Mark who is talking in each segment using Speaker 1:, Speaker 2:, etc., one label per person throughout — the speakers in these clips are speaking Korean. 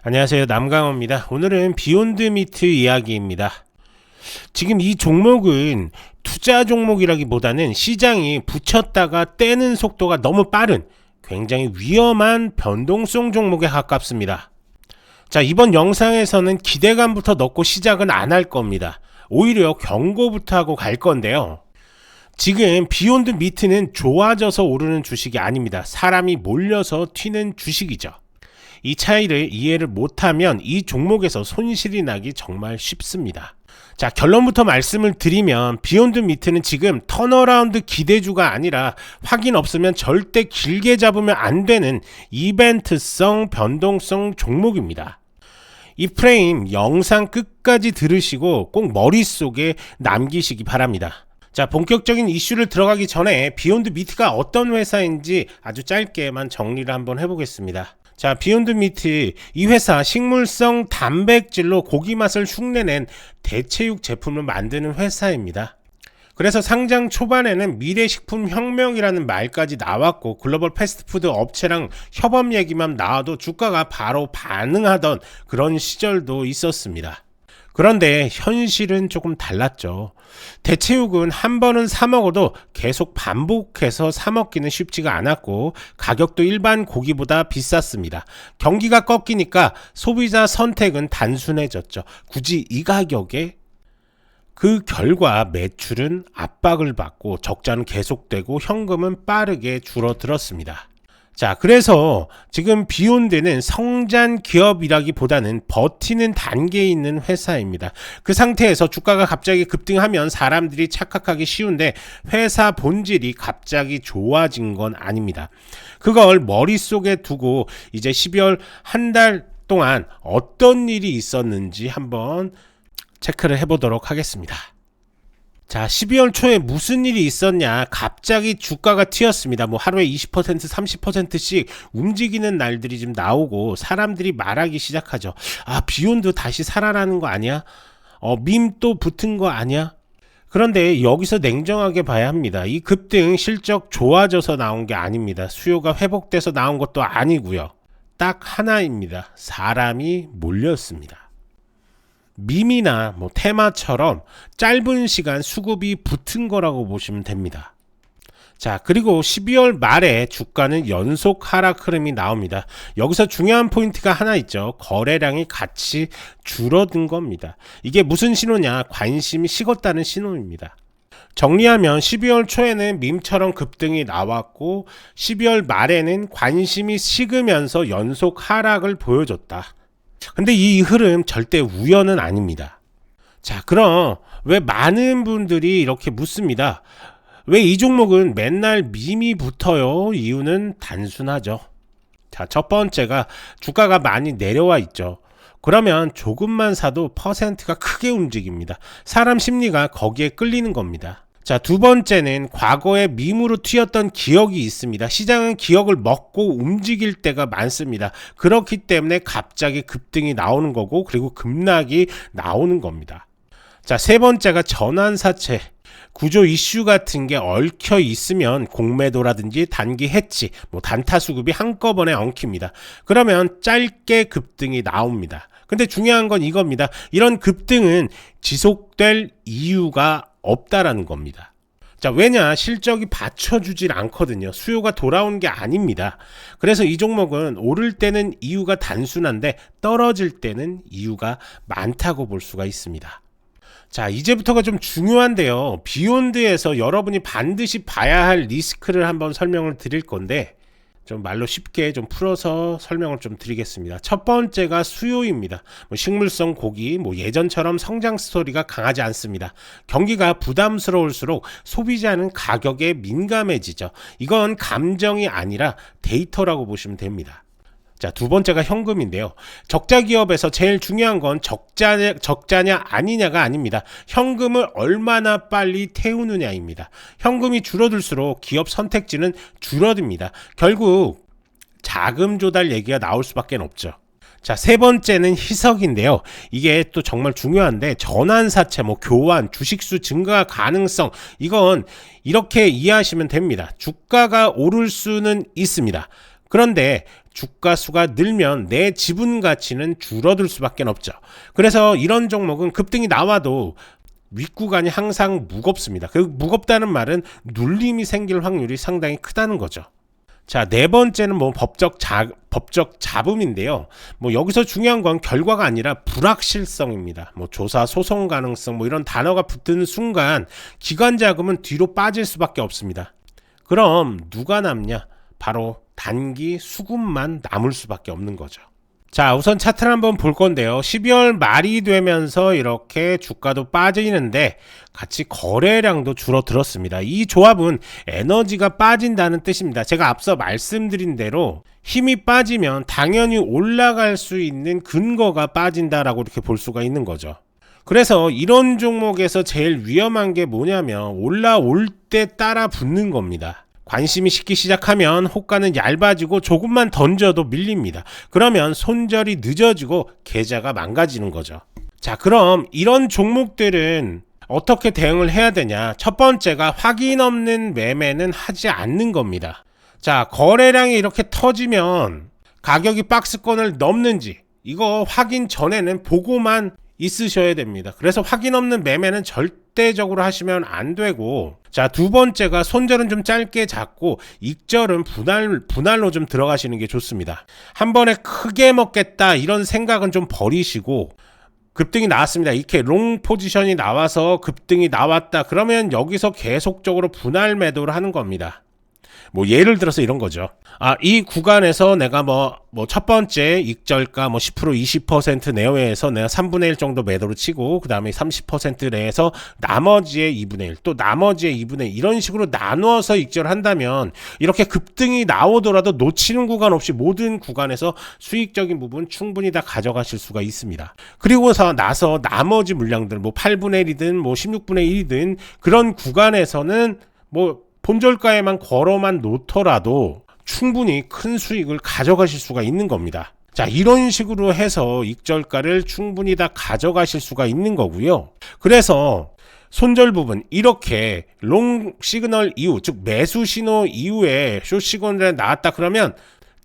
Speaker 1: 안녕하세요. 남강호입니다. 오늘은 비욘드 미트 이야기입니다. 지금 이 종목은 투자 종목이라기보다는 시장이 붙였다가 떼는 속도가 너무 빠른 굉장히 위험한 변동성 종목에 가깝습니다. 자, 이번 영상에서는 기대감부터 넣고 시작은 안 할 겁니다. 오히려 경고부터 하고 갈 건데요. 지금 비욘드 미트는 좋아져서 오르는 주식이 아닙니다. 사람이 몰려서 튀는 주식이죠. 이 차이를 이해를 못하면 이 종목에서 손실이 나기 정말 쉽습니다. 자, 결론부터 말씀을 드리면 비욘드 미트는 지금 턴어라운드 기대주가 아니라 확인 없으면 절대 길게 잡으면 안 되는 이벤트성 변동성 종목입니다. 이 프레임 영상 끝까지 들으시고 꼭 머릿속에 남기시기 바랍니다. 자, 본격적인 이슈를 들어가기 전에 비욘드 미트가 어떤 회사인지 아주 짧게만 정리를 한번 해보겠습니다. 자, 비욘드 미트, 이 회사 식물성 단백질로 고기 맛을 흉내낸 대체육 제품을 만드는 회사입니다. 그래서 상장 초반에는 미래식품혁명이라는 말까지 나왔고 글로벌 패스트푸드 업체랑 협업 얘기만 나와도 주가가 바로 반응하던 그런 시절도 있었습니다. 그런데 현실은 조금 달랐죠. 대체육은 한 번은 사 먹어도 계속 반복해서 사 먹기는 쉽지가 않았고 가격도 일반 고기보다 비쌌습니다. 경기가 꺾이니까 소비자 선택은 단순해졌죠. 굳이 이 가격에? 그 결과 매출은 압박을 받고 적자는 계속되고 현금은 빠르게 줄어들었습니다. 자, 그래서 지금 비욘드는 성장 기업이라기보다는 버티는 단계에 있는 회사입니다. 그 상태에서 주가가 갑자기 급등하면 사람들이 착각하기 쉬운데 회사 본질이 갑자기 좋아진 건 아닙니다. 그걸 머릿속에 두고 이제 12월 한 달 동안 어떤 일이 있었는지 한번 체크를 해보도록 하겠습니다. 자, 12월 초에 무슨 일이 있었냐? 갑자기 주가가 튀었습니다. 뭐 하루에 20%, 30%씩 움직이는 날들이 좀 나오고 사람들이 말하기 시작하죠. 아, 비욘드 다시 살아나는 거 아니야? 밈 또 붙은 거 아니야? 그런데 여기서 냉정하게 봐야 합니다. 이 급등 실적 좋아져서 나온 게 아닙니다. 수요가 회복돼서 나온 것도 아니고요. 딱 하나입니다. 사람이 몰렸습니다. 밈이나 테마처럼 짧은 시간 수급이 붙은 거라고 보시면 됩니다. 자, 그리고 12월 말에 주가는 연속 하락 흐름이 나옵니다. 여기서 중요한 포인트가 하나 있죠. 거래량이 같이 줄어든 겁니다. 이게 무슨 신호냐? 관심이 식었다는 신호입니다. 정리하면 12월 초에는 밈처럼 급등이 나왔고 12월 말에는 관심이 식으면서 연속 하락을 보여줬다. 근데 이 흐름 절대 우연은 아닙니다. 자, 그럼 왜 많은 분들이 이렇게 묻습니다. 왜 이 종목은 맨날 밈이 붙어요? 이유는 단순하죠. 자, 첫 번째가 주가가 많이 내려와 있죠. 그러면 조금만 사도 퍼센트가 크게 움직입니다. 사람 심리가 거기에 끌리는 겁니다. 자, 두 번째는 과거에 밈으로 튀었던 기억이 있습니다. 시장은 기억을 먹고 움직일 때가 많습니다. 그렇기 때문에 갑자기 급등이 나오는 거고 그리고 급락이 나오는 겁니다. 자, 세 번째가 전환사채. 구조 이슈 같은 게 얽혀 있으면 공매도라든지 단기 해치, 단타 수급이 한꺼번에 엉킵니다. 그러면 짧게 급등이 나옵니다. 근데 중요한 건 이겁니다. 이런 급등은 지속될 이유가 없다라는 겁니다. 자, 왜냐? 실적이 받쳐주질 않거든요. 수요가 돌아오는 게 아닙니다. 그래서 이 종목은 오를 때는 이유가 단순한데 떨어질 때는 이유가 많다고 볼 수가 있습니다. 자, 이제부터가 좀 중요한데요. 비욘드에서 여러분이 반드시 봐야 할 리스크를 한번 설명을 드릴 건데 좀 말로 쉽게 좀 풀어서 설명을 좀 드리겠습니다. 첫 번째가 수요입니다. 식물성 고기, 예전처럼 성장 스토리가 강하지 않습니다. 경기가 부담스러울수록 소비자는 가격에 민감해지죠. 이건 감정이 아니라 데이터라고 보시면 됩니다. 자, 두 번째가 현금인데요. 적자 기업에서 제일 중요한 건 적자냐 아니냐가 아닙니다. 현금을 얼마나 빨리 태우느냐입니다. 현금이 줄어들수록 기업 선택지는 줄어듭니다. 결국 자금 조달 얘기가 나올 수밖에 없죠. 자, 세 번째는 희석인데요. 이게 또 정말 중요한데 전환사채, 교환, 주식수 증가 가능성, 이건 이렇게 이해하시면 됩니다. 주가가 오를 수는 있습니다. 그런데 주가 수가 늘면 내 지분 가치는 줄어들 수밖에 없죠. 그래서 이런 종목은 급등이 나와도 윗구간이 항상 무겁습니다. 그 무겁다는 말은 눌림이 생길 확률이 상당히 크다는 거죠. 자, 네 번째는 법적 잡음인데요. 여기서 중요한 건 결과가 아니라 불확실성입니다. 조사, 소송 가능성 이런 단어가 붙는 순간 기관 자금은 뒤로 빠질 수밖에 없습니다. 그럼 누가 남냐? 바로 단기 수급만 남을 수밖에 없는 거죠. 자, 우선 차트를 한번 볼 건데요. 12월 말이 되면서 이렇게 주가도 빠지는데 같이 거래량도 줄어들었습니다. 이 조합은 에너지가 빠진다는 뜻입니다. 제가 앞서 말씀드린 대로 힘이 빠지면 당연히 올라갈 수 있는 근거가 빠진다라고 이렇게 볼 수가 있는 거죠. 그래서 이런 종목에서 제일 위험한 게 뭐냐면 올라올 때 따라 붙는 겁니다. 관심이 식기 시작하면 호가는 얇아지고 조금만 던져도 밀립니다. 그러면 손절이 늦어지고 계좌가 망가지는 거죠. 자, 그럼 이런 종목들은 어떻게 대응을 해야 되냐? 첫 번째가 확인 없는 매매는 하지 않는 겁니다. 자, 거래량이 이렇게 터지면 가격이 박스권을 넘는지 이거 확인 전에는 보고만 있으셔야 됩니다. 그래서 확인 없는 매매는 절대적으로 하시면 안 되고, 자, 두 번째가 손절은 좀 짧게 잡고 익절은 분할로 좀 들어가시는 게 좋습니다. 한 번에 크게 먹겠다 이런 생각은 좀 버리시고, 급등이 나왔습니다. 이렇게 롱 포지션이 나와서 급등이 나왔다 그러면 여기서 계속적으로 분할 매도를 하는 겁니다. 예를 들어서 이런 거죠. 이 구간에서 내가 첫 번째 익절가 10% 20% 내외에서 내가 3분의 1 정도 매도를 치고 그 다음에 30% 내에서 나머지의 2분의 1 또 나머지의 2분의 1 이런 식으로 나누어서 익절을 한다면 이렇게 급등이 나오더라도 놓치는 구간 없이 모든 구간에서 수익적인 부분 충분히 다 가져가실 수가 있습니다. 그리고서 나서 나머지 물량들 8분의 1이든 16분의 1이든 그런 구간에서는 본절가에만 걸어만 놓더라도 충분히 큰 수익을 가져가실 수가 있는 겁니다. 자, 이런 식으로 해서 익절가를 충분히 다 가져가실 수가 있는 거고요. 그래서 손절 부분 이렇게 롱 시그널 이후, 즉 매수 신호 이후에 숏 시그널이 나왔다 그러면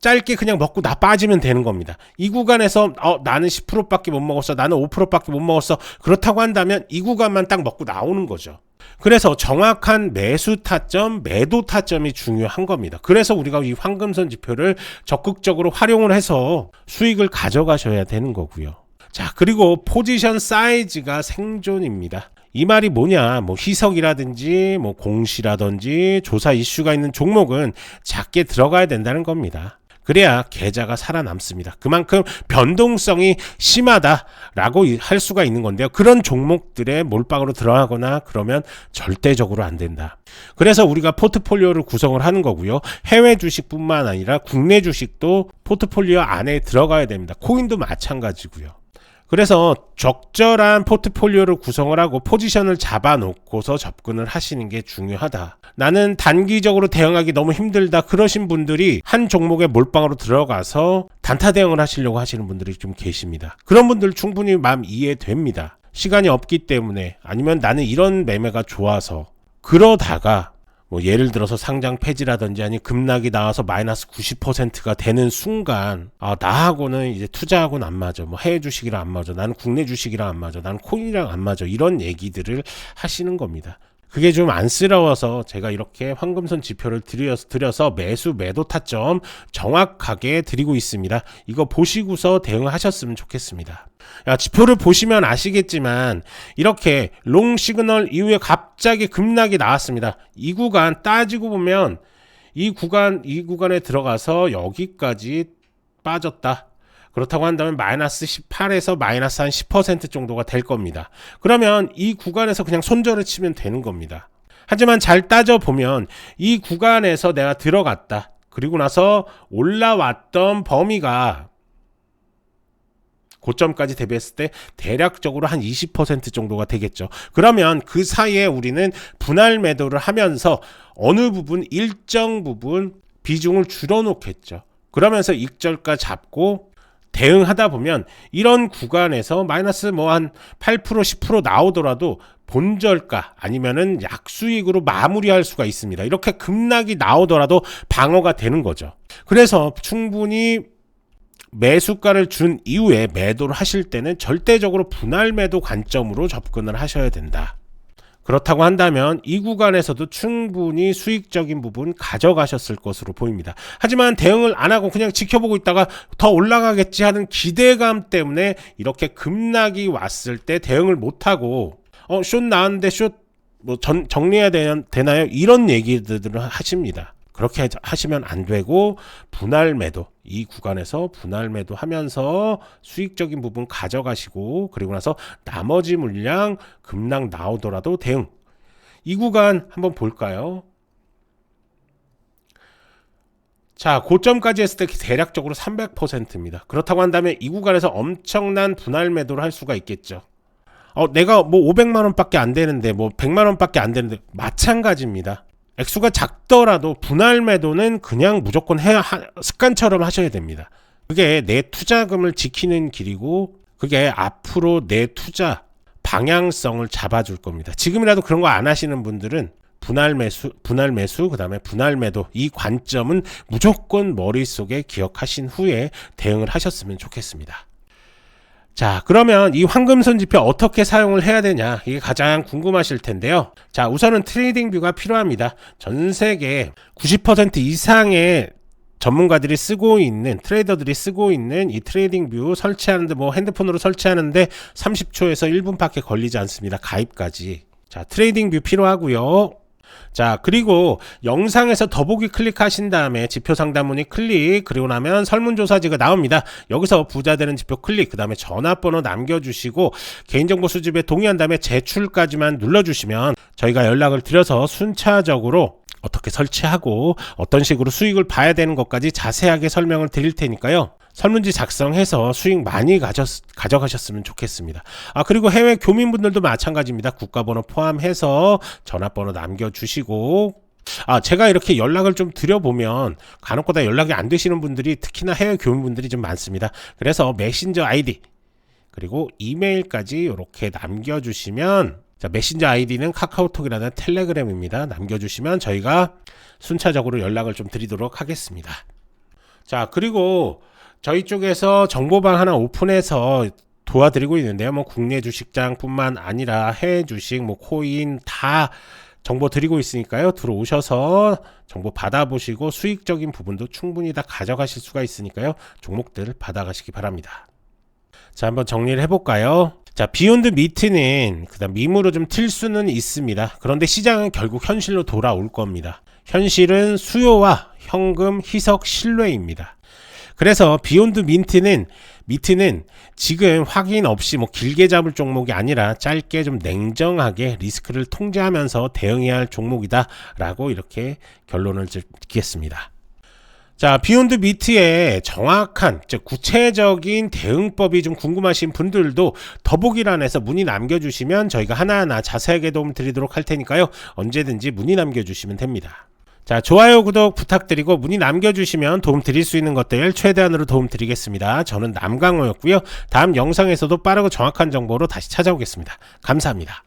Speaker 1: 짧게 그냥 먹고 나 빠지면 되는 겁니다. 이 구간에서 나는 10%밖에 못 먹었어, 나는 5%밖에 못 먹었어, 그렇다고 한다면 이 구간만 딱 먹고 나오는 거죠. 그래서 정확한 매수 타점, 매도 타점이 중요한 겁니다. 그래서 우리가 이 황금선 지표를 적극적으로 활용을 해서 수익을 가져가셔야 되는 거고요. 자, 그리고 포지션 사이즈가 생존입니다. 이 말이 뭐냐? 희석이라든지 공시라든지 조사 이슈가 있는 종목은 작게 들어가야 된다는 겁니다. 그래야 계좌가 살아남습니다. 그만큼 변동성이 심하다라고 할 수가 있는 건데요. 그런 종목들의 몰빵으로 들어가거나 그러면 절대적으로 안 된다. 그래서 우리가 포트폴리오를 구성을 하는 거고요. 해외 주식뿐만 아니라 국내 주식도 포트폴리오 안에 들어가야 됩니다. 코인도 마찬가지고요. 그래서 적절한 포트폴리오를 구성을 하고 포지션을 잡아놓고서 접근을 하시는 게 중요하다. 나는 단기적으로 대응하기 너무 힘들다 그러신 분들이 한 종목에 몰빵으로 들어가서 단타 대응을 하시려고 하시는 분들이 좀 계십니다. 그런 분들 충분히 마음 이해됩니다. 시간이 없기 때문에 아니면 나는 이런 매매가 좋아서 그러다가 예를 들어서 상장 폐지라든지 아니 급락이 나와서 마이너스 90%가 되는 순간 나하고는 이제 투자하고는 안 맞아, 해외 주식이랑 안 맞아, 나는 국내 주식이랑 안 맞아, 나는 코인이랑 안 맞아, 이런 얘기들을 하시는 겁니다. 그게 좀 안쓰러워서 제가 이렇게 황금선 지표를 드려서 매수 매도 타점 정확하게 드리고 있습니다. 이거 보시고서 대응하셨으면 좋겠습니다. 지표를 보시면 아시겠지만 이렇게 롱 시그널 이후에 갑자기 급락이 나왔습니다. 이 구간 따지고 보면 이 구간에 들어가서 여기까지 빠졌다. 그렇다고 한다면 마이너스 18에서 마이너스 한 10% 정도가 될 겁니다. 그러면 이 구간에서 그냥 손절을 치면 되는 겁니다. 하지만 잘 따져보면 이 구간에서 내가 들어갔다. 그리고 나서 올라왔던 범위가 고점까지 대비했을 때 대략적으로 한 20% 정도가 되겠죠. 그러면 그 사이에 우리는 분할 매도를 하면서 어느 부분, 일정 부분 비중을 줄여놓겠죠. 그러면서 익절가 잡고 대응하다 보면 이런 구간에서 마이너스 한 8% 10% 나오더라도 본절가 아니면은 약수익으로 마무리할 수가 있습니다. 이렇게 급락이 나오더라도 방어가 되는 거죠. 그래서 충분히 매수가를 준 이후에 매도를 하실 때는 절대적으로 분할 매도 관점으로 접근을 하셔야 된다. 그렇다고 한다면 이 구간에서도 충분히 수익적인 부분 가져가셨을 것으로 보입니다. 하지만 대응을 안 하고 그냥 지켜보고 있다가 더 올라가겠지 하는 기대감 때문에 이렇게 급락이 왔을 때 대응을 못하고 숏 나왔는데 숏 뭐 정리해야 되나요? 이런 얘기들을 하십니다. 그렇게 하시면 안 되고 분할 매도, 이 구간에서 분할 매도 하면서 수익적인 부분 가져가시고, 그리고 나서 나머지 물량 급락 나오더라도 대응. 이 구간 한번 볼까요? 자, 고점까지 했을 때 대략적으로 300%입니다. 그렇다고 한다면 이 구간에서 엄청난 분할 매도를 할 수가 있겠죠. 내가 뭐 500만 원밖에 안 되는데, 뭐 100만 원밖에 안 되는데, 마찬가지입니다. 액수가 작더라도 분할 매도는 그냥 무조건 습관처럼 하셔야 됩니다. 그게 내 투자금을 지키는 길이고, 그게 앞으로 내 투자 방향성을 잡아줄 겁니다. 지금이라도 그런 거 안 하시는 분들은 분할 매수, 그 다음에 분할 매도, 이 관점은 무조건 머릿속에 기억하신 후에 대응을 하셨으면 좋겠습니다. 자, 그러면 이 황금선 지표 어떻게 사용을 해야 되냐, 이게 가장 궁금하실 텐데요. 자, 우선은 트레이딩 뷰가 필요합니다. 전 세계 90% 이상의 전문가들이 쓰고 있는, 트레이더들이 쓰고 있는 이 트레이딩 뷰 설치하는데, 뭐 핸드폰으로 설치하는데 30초에서 1분밖에 걸리지 않습니다. 가입까지. 자, 트레이딩 뷰 필요하고요. 자, 그리고 영상에서 더보기 클릭하신 다음에 지표 상담 문의 클릭, 그리고 나면 설문조사지가 나옵니다. 여기서 부자 되는 지표 클릭, 그 다음에 전화번호 남겨주시고 개인정보 수집에 동의한 다음에 제출까지만 눌러주시면 저희가 연락을 드려서 순차적으로 어떻게 설치하고 어떤 식으로 수익을 봐야 되는 것까지 자세하게 설명을 드릴 테니까요. 설문지 작성해서 수익 많이 가져가셨으면 좋겠습니다. 그리고 해외 교민분들도 마찬가지입니다. 국가번호 포함해서 전화번호 남겨주시고, 제가 이렇게 연락을 좀 드려보면 간혹가다 연락이 안 되시는 분들이, 특히나 해외 교민분들이 좀 많습니다. 그래서 메신저 아이디 그리고 이메일까지 이렇게 남겨주시면, 자, 메신저 아이디는 카카오톡이라는 텔레그램입니다. 남겨주시면 저희가 순차적으로 연락을 좀 드리도록 하겠습니다. 자, 그리고 저희 쪽에서 정보방 하나 오픈해서 도와드리고 있는데요. 뭐 국내 주식장 뿐만 아니라 해외 주식, 뭐 코인 다 정보 드리고 있으니까요. 들어오셔서 정보 받아보시고 수익적인 부분도 충분히 다 가져가실 수가 있으니까요. 종목들 받아가시기 바랍니다. 자, 한번 정리를 해볼까요? 자, 비욘드 미트는 그다음 밈으로 좀 튈 수는 있습니다. 그런데 시장은 결국 현실로 돌아올 겁니다. 현실은 수요와 현금 희석 신뢰입니다. 그래서 비욘드 미트는 지금 확인 없이 뭐 길게 잡을 종목이 아니라 짧게 좀 냉정하게 리스크를 통제하면서 대응해야 할 종목이다 라고 이렇게 결론을 짓겠습니다. 자, 비욘드 미트의 정확한, 즉 구체적인 대응법이 좀 궁금하신 분들도 더보기란에서 문의 남겨주시면 저희가 하나하나 자세하게 도움 드리도록 할 테니까요. 언제든지 문의 남겨주시면 됩니다. 자, 좋아요, 구독 부탁드리고 문의 남겨주시면 도움 드릴 수 있는 것들 최대한으로 도움 드리겠습니다. 저는 남강호였고요. 다음 영상에서도 빠르고 정확한 정보로 다시 찾아오겠습니다. 감사합니다.